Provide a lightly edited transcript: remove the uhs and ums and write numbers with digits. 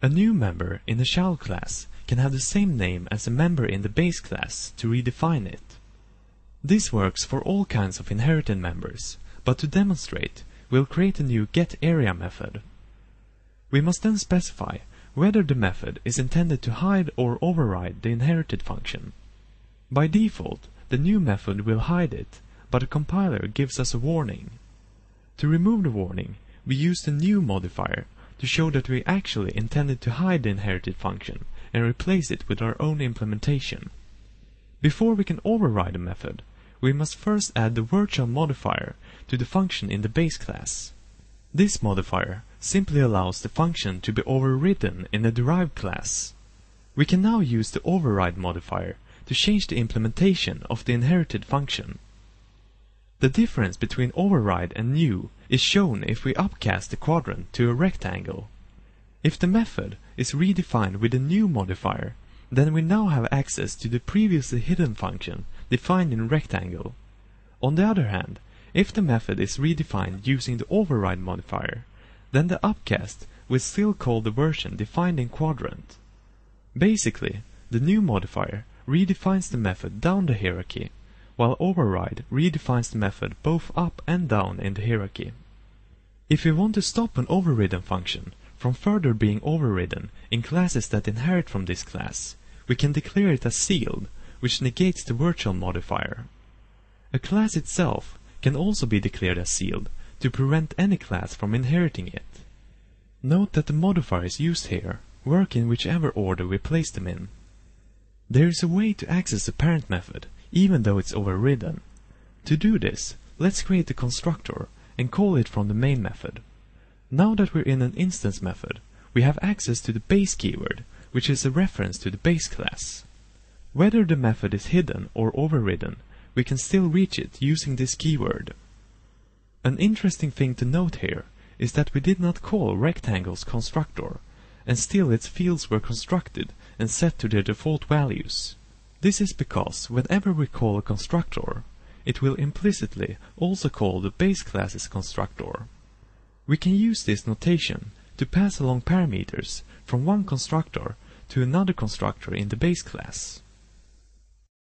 A new member in the child class can have the same name as a member in the base class to redefine it. This works for all kinds of inherited members, but to demonstrate, we'll create a new getArea method. We must then specify whether the method is intended to hide or override the inherited function. By default, the new method will hide it, but the compiler gives us a warning. To remove the warning, we use the new modifier to show that we actually intended to hide the inherited function and replace it with our own implementation. Before we can override a method, we must first add the virtual modifier to the function in the base class. This modifier simply allows the function to be overridden in the derived class. We can now use the override modifier to change the implementation of the inherited function. The difference between override and new is shown if we upcast the quadrant to a rectangle. If the method is redefined with a new modifier, then we now have access to the previously hidden function defined in rectangle. On the other hand, if the method is redefined using the override modifier, then the upcast will still call the version defined in quadrant. Basically, the new modifier redefines the method down the hierarchy, while override redefines the method both up and down in the hierarchy. If we want to stop an overridden function from further being overridden in classes that inherit from this class, we can declare it as sealed, which negates the virtual modifier. A class itself can also be declared as sealed to prevent any class from inheriting it. Note that the modifiers used here work in whichever order we place them in. There is a way to access the parent method even though it's overridden. To do this, let's create a constructor and call it from the main method. Now that we're in an instance method, we have access to the base keyword, which is a reference to the base class. Whether the method is hidden or overridden, we can still reach it using this keyword. An interesting thing to note here is that we did not call rectangle's constructor, and still its fields were constructed and set to their default values. This is because whenever we call a constructor, it will implicitly also call the base class's constructor. We can use this notation to pass along parameters from one constructor to another constructor in the base class.